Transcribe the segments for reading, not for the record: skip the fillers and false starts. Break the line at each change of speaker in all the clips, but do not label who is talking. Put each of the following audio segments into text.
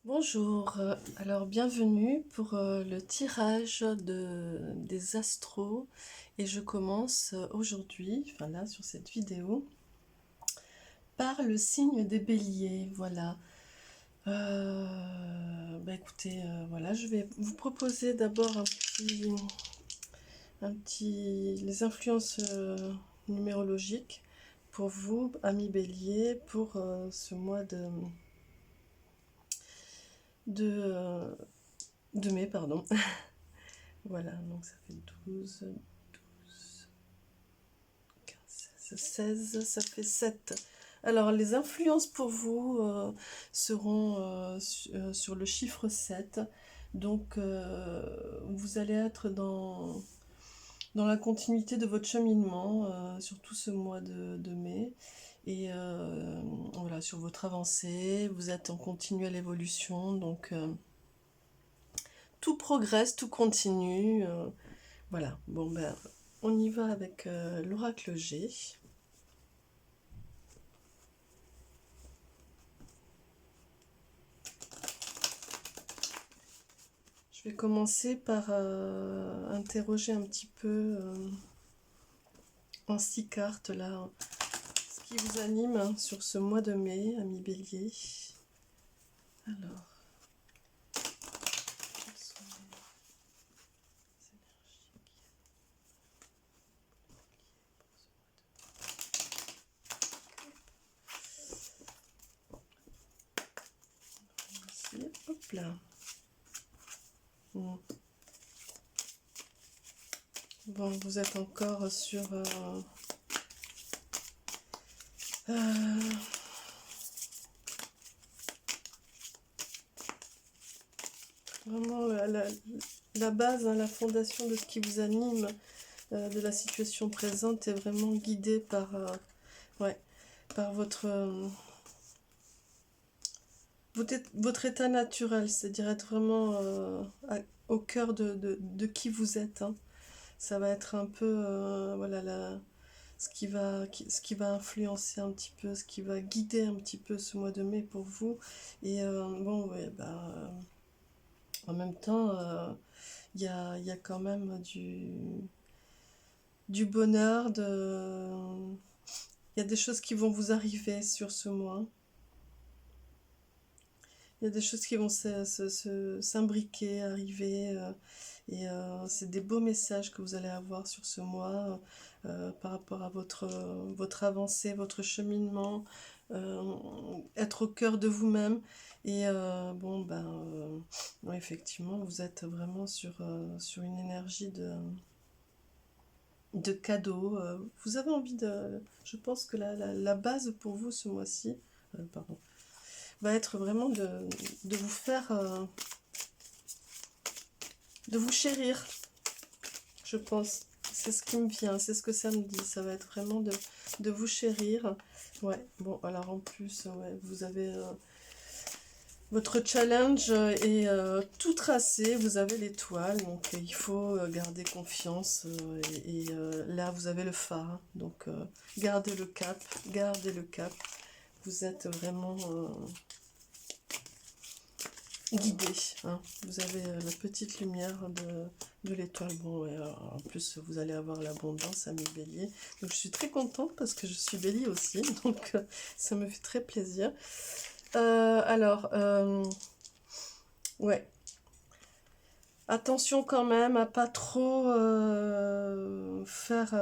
Bonjour, alors bienvenue pour le tirage des astros et je commence aujourd'hui, enfin là sur cette vidéo, par le signe des béliers, voilà. Écoutez, voilà, je vais vous proposer d'abord les influences numérologiques pour vous, amis béliers, pour ce mois de, de mai, pardon. Voilà, donc ça fait 12, 15, 16, ça fait 7. Alors, les influences pour vous seront sur le chiffre 7. Donc, vous allez être dans la continuité de votre cheminement sur tout ce mois de mai. Et voilà, sur votre avancée, vous êtes en continuelle évolution. Donc, tout progresse, tout continue. Voilà, bon ben, on y va avec l'oracle G. Je vais commencer par interroger un petit peu en 6 cartes là, ce qui vous anime sur ce mois de mai, amis bélier. Alors, quelles sont les énergies ici, hop là. Bon, vous êtes encore sur vraiment la base, hein, la fondation de ce qui vous anime, de la situation présente est vraiment guidée par, par votre état naturel, c'est-à-dire être vraiment au cœur de qui vous êtes. Hein. Ça va être un peu voilà, ce qui va influencer un petit peu, ce qui va guider un petit peu ce mois de mai pour vous. Et bon, ouais, en même temps, il y a quand même du bonheur, il y a des choses qui vont vous arriver sur ce mois. Il y a des choses qui vont s'imbriquer, arriver, et c'est des beaux messages que vous allez avoir sur ce mois par rapport à votre avancée, votre cheminement, être au cœur de vous-même. Et ouais, effectivement, vous êtes vraiment sur une énergie de cadeau. Vous avez envie de... Je pense que la base pour vous ce mois-ci, pardon, va être vraiment de vous faire, de vous chérir, je pense. C'est ce qui me vient, c'est ce que ça me dit. Ça va être vraiment de vous chérir. Ouais, bon, alors en plus, ouais, vous avez votre challenge est tout tracé. Vous avez l'étoile, donc il faut garder confiance. Là, vous avez le phare. Donc, gardez le cap, gardez le cap. Vous êtes vraiment... guidé, hein. Vous avez la petite lumière de l'étoile. Bon, ouais, en plus vous allez avoir l'abondance, amis bélier. Donc je suis très contente parce que je suis bélier aussi, donc ça me fait très plaisir. Ouais, attention quand même à pas trop faire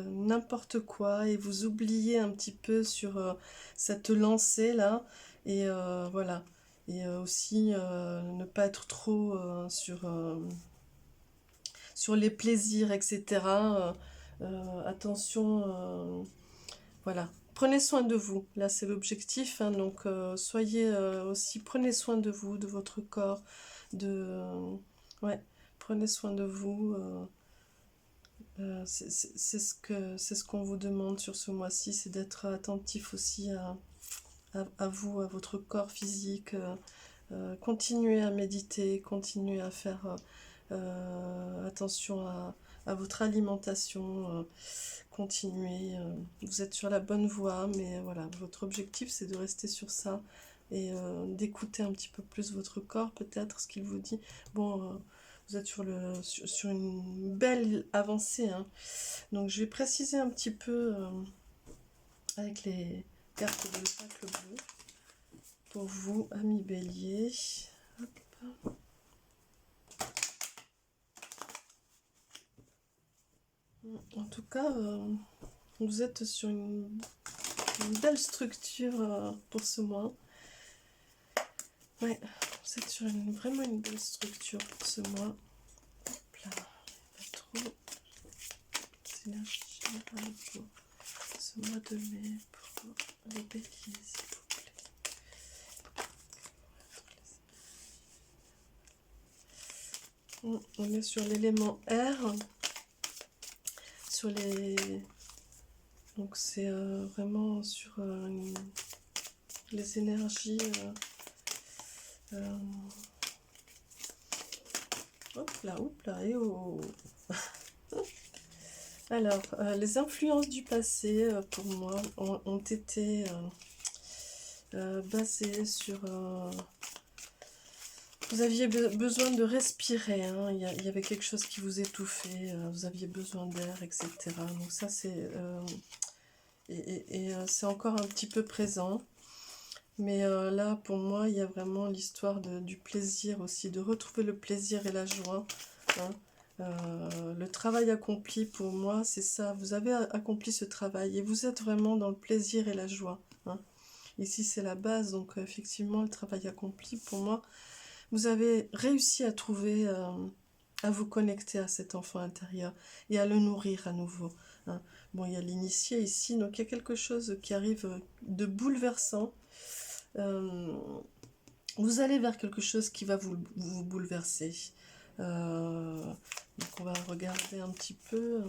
n'importe quoi et vous oublier un petit peu sur cette lancée là. Et voilà. Et aussi ne pas être trop sur les plaisirs, etc. Attention, voilà. Prenez soin de vous. Là, c'est l'objectif. Hein, donc, soyez aussi, prenez soin de vous, de votre corps, ouais, prenez soin de vous. C'est ce qu'on vous demande sur ce mois-ci, c'est d'être attentif aussi à vous, à votre corps physique. Continuez à méditer, continuez à faire attention à votre alimentation, continuez. Vous êtes sur la bonne voie, mais voilà, votre objectif c'est de rester sur ça et d'écouter un petit peu plus votre corps, peut-être, ce qu'il vous dit. Bon, vous êtes sur une belle avancée, hein. Donc, je vais préciser un petit peu avec les cartes de l'oracle bleu pour vous, amis bélier. Hop. En tout cas, vous êtes sur une belle structure pour ce mois. Ouais, vous êtes sur vraiment une belle structure pour ce mois. Hop là, pas trop d'énergie générale pour ce mois de mai pour les béliers, s'il vous plaît. On est sur l'élément R, sur les... Donc c'est vraiment sur les énergies... hop là, et oh. Alors, les influences du passé, pour moi, ont été basées sur... vous aviez besoin de respirer, hein. Il y avait quelque chose qui vous étouffait, vous aviez besoin d'air, etc. Donc ça, c'est... c'est encore un petit peu présent. Mais là, pour moi, il y a vraiment l'histoire du plaisir aussi, de retrouver le plaisir et la joie, hein. Le travail accompli, pour moi, c'est ça. Vous avez accompli ce travail et vous êtes vraiment dans le plaisir et la joie, hein. Ici, c'est la base, donc effectivement, le travail accompli, pour moi, vous avez réussi à trouver, à vous connecter à cet enfant intérieur et à le nourrir à nouveau, hein. Bon, il y a l'initié ici, donc il y a quelque chose qui arrive de bouleversant. Vous allez vers quelque chose qui va vous bouleverser. Donc on va regarder un petit peu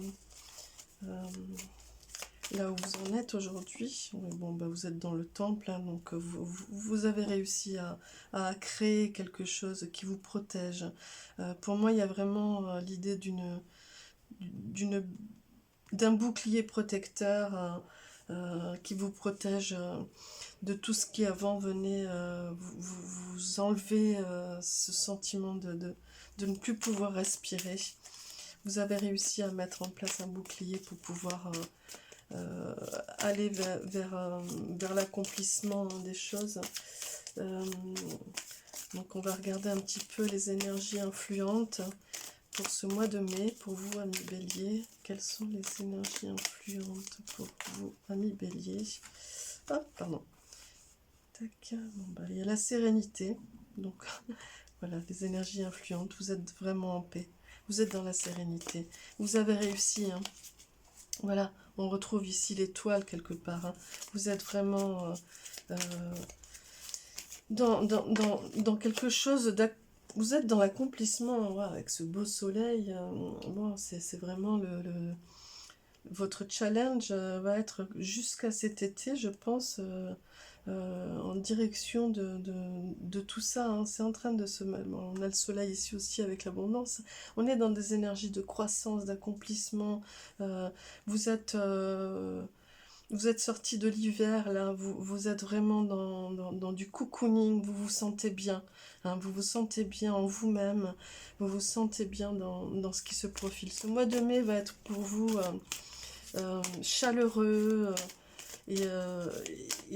là où vous en êtes aujourd'hui. Bon, bah, vous êtes dans le temple, hein, donc vous avez réussi à créer quelque chose qui vous protège. Pour moi, il y a vraiment l'idée d'un bouclier protecteur qui vous protège de tout ce qui avant venait vous enlever ce sentiment de ne plus pouvoir respirer. Vous avez réussi à mettre en place un bouclier pour pouvoir aller vers l'accomplissement des choses. Donc on va regarder un petit peu les énergies influentes pour ce mois de mai, pour vous, amis bélier. Quelles sont les énergies influentes pour vous, amis bélier? Hop, pardon. Tac. Bon, bah, il y a la sérénité. Donc, voilà, les énergies influentes. Vous êtes vraiment en paix. Vous êtes dans la sérénité. Vous avez réussi, hein. Voilà, on retrouve ici l'étoile quelque part, hein. Vous êtes vraiment dans quelque chose vous êtes dans l'accomplissement, voilà, avec ce beau soleil. Bon, c'est vraiment votre challenge va être jusqu'à cet été, je pense, en direction de tout ça, hein. C'est en train de se... On a le soleil ici aussi avec l'abondance. On est dans des énergies de croissance, d'accomplissement. Vous êtes sorti de l'hiver, là, vous êtes vraiment dans du cocooning, vous vous sentez bien, hein, vous vous sentez bien en vous-même, vous vous sentez bien dans ce qui se profile. Ce mois de mai va être pour vous chaleureux et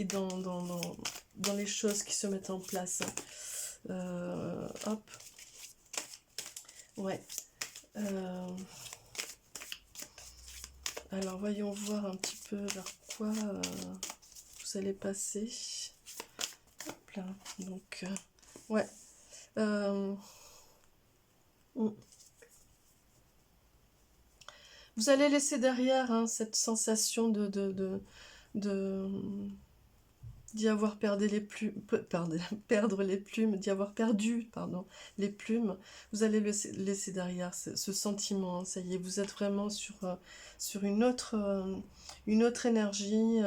dans les choses qui se mettent en place. Hop. Ouais. Alors, voyons voir un petit peu vers quoi vous allez passer. Hop là. Donc, ouais. Vous allez laisser derrière, hein, cette sensation d'y avoir perdu les plumes, perdre les plumes, d'y avoir perdu, pardon, les plumes. Vous allez laisser derrière ce sentiment, hein. Ça y est, vous êtes vraiment sur une autre énergie.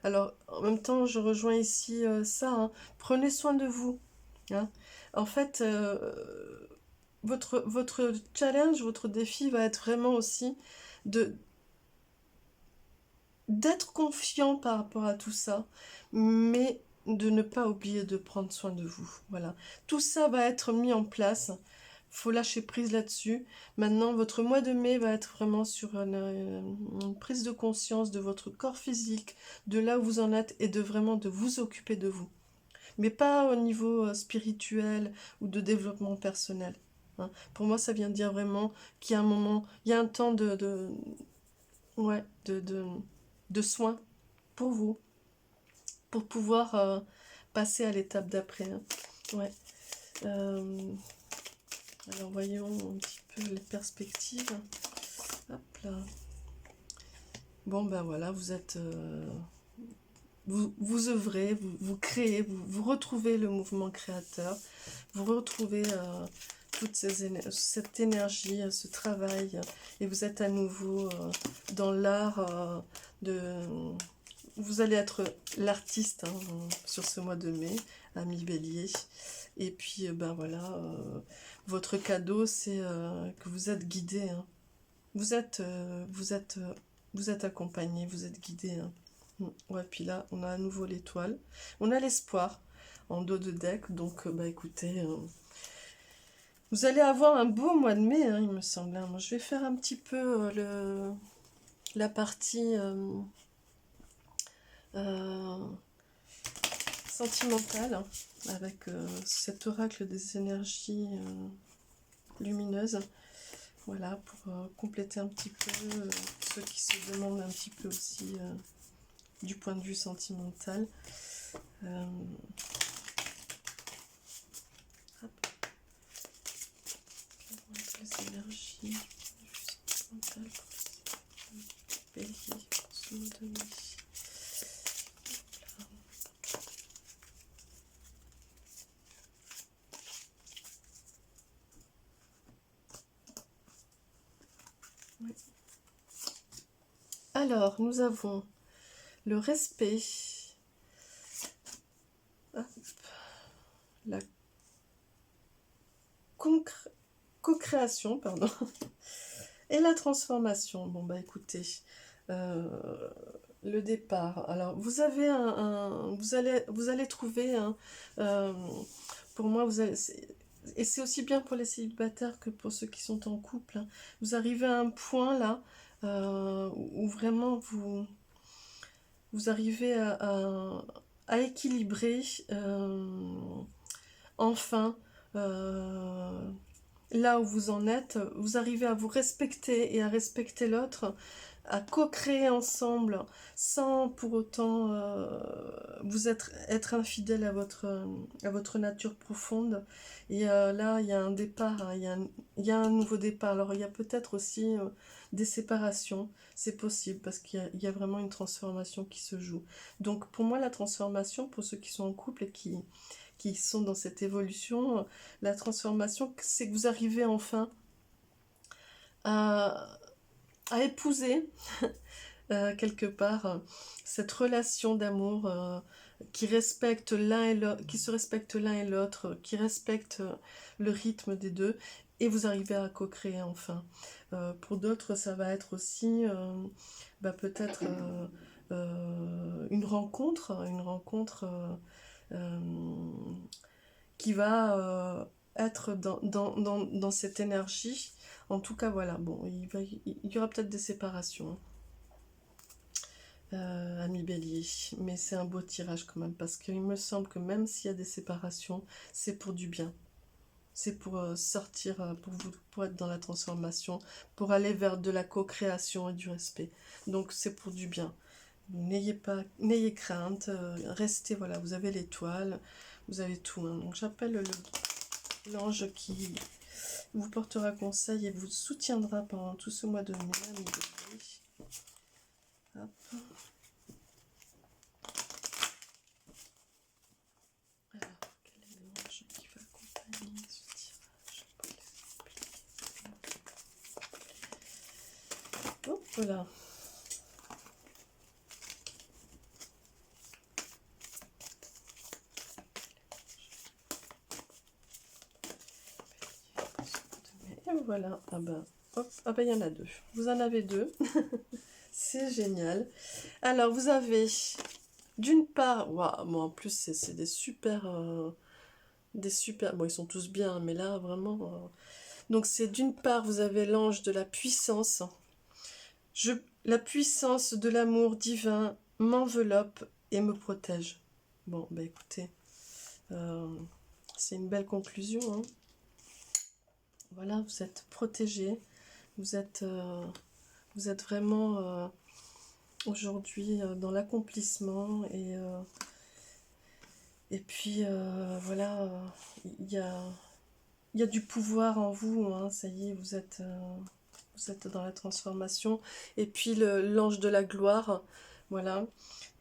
Alors, en même temps, je rejoins ici ça, hein. Prenez soin de vous, hein. En fait, votre challenge, votre défi va être vraiment aussi d'être confiant par rapport à tout ça, mais de ne pas oublier de prendre soin de vous. Voilà. Tout ça va être mis en place. Faut lâcher prise là-dessus. Maintenant, votre mois de mai va être vraiment sur une prise de conscience de votre corps physique, de là où vous en êtes et de vraiment de vous occuper de vous. Mais pas au niveau spirituel ou de développement personnel. Hein. Pour moi, ça vient dire vraiment qu'il y a un moment, il y a un temps ouais, de soins pour vous, pour pouvoir passer à l'étape d'après. Hein. Ouais. Alors voyons un petit peu les perspectives. Hop là. Bon ben voilà, vous êtes... vous œuvrez, vous créez, vous retrouvez le mouvement créateur, vous retrouvez toute cette énergie, ce travail, et vous êtes à nouveau dans l'art de... Vous allez être l'artiste hein, sur ce mois de mai, ami Bélier. Et puis, ben voilà, votre cadeau, c'est que vous êtes guidé. Hein. Vous êtes accompagné, vous êtes guidé. Hein. Ouais, puis là, on a à nouveau l'étoile. On a l'espoir en dos de deck. Donc, bah écoutez, vous allez avoir un beau mois de mai, hein, il me semble. Hein. Moi, je vais faire un petit peu la partie sentimentale hein, avec cet oracle des énergies lumineuses. Voilà, pour compléter un petit peu ceux qui se demandent un petit peu aussi du point de vue sentimental. Hop. Les énergies sentimentales pour Bélier pour ce mois de mai. Oui. Alors, nous avons le respect, hop, la co-création, pardon, et la transformation. Bon, bah écoutez, le départ. Alors, vous avez vous allez trouver, pour moi, et c'est aussi bien pour les célibataires que pour ceux qui sont en couple. Hein, vous arrivez à un point là où vraiment vous arrivez à équilibrer enfin là où vous en êtes, vous arrivez à vous respecter et à respecter l'autre, à co-créer ensemble sans pour autant vous être infidèle à votre nature profonde. Et là, il y a un départ, hein, il y a un nouveau départ. Alors, il y a peut-être aussi des séparations, c'est possible, parce qu'il y a vraiment une transformation qui se joue. Donc, pour moi, la transformation, pour ceux qui sont en couple et qui sont dans cette évolution, la transformation, c'est que vous arrivez enfin à épouser quelque part cette relation d'amour qui respecte l'un et l'autre, qui se respecte l'un et l'autre, qui respecte le rythme des deux, et vous arrivez à co-créer enfin. Pour d'autres, ça va être aussi peut-être une rencontre qui va être dans cette énergie. En tout cas, voilà, bon, il y aura peut-être des séparations, ami Bélier, mais c'est un beau tirage quand même, parce qu'il me semble que même s'il y a des séparations, c'est pour du bien. C'est pour sortir, pour être dans la transformation, pour aller vers de la co-création et du respect. Donc c'est pour du bien. N'ayez crainte, restez, voilà, vous avez l'étoile, vous avez tout. Hein. Donc j'appelle l'ange qui vous portera conseil et vous soutiendra pendant tout ce mois de mai. Hop. Alors, quel est l'ange qui va accompagner ce tirage? Hop, voilà. Et voilà, ah ben, hop, ah ben il y en a deux. Vous en avez deux, c'est génial. Alors vous avez d'une part, waouh, moi en plus c'est des super, bon ils sont tous bien, mais là vraiment, donc c'est d'une part vous avez l'ange de la puissance, je, la puissance de l'amour divin m'enveloppe et me protège. Bon, bah écoutez, euh, c'est une belle conclusion, hein. Voilà, vous êtes protégés, vous êtes, euh, vous êtes vraiment aujourd'hui dans l'accomplissement et puis voilà, il y a, il y a du pouvoir en vous, hein, ça y est, vous êtes dans la transformation. Et puis l'ange de la gloire, voilà.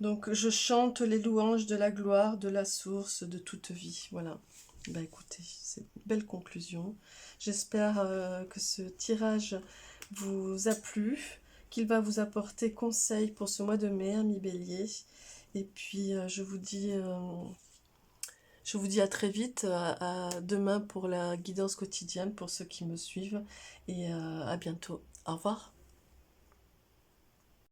Donc je chante les louanges de la gloire, de la source de toute vie. Voilà. Bah écoutez, c'est une belle conclusion. J'espère que ce tirage vous a plu, qu'il va vous apporter conseil pour ce mois de mai, ami Bélier. Et puis je vous dis à très vite, à demain pour la guidance quotidienne pour ceux qui me suivent et à bientôt. Au revoir.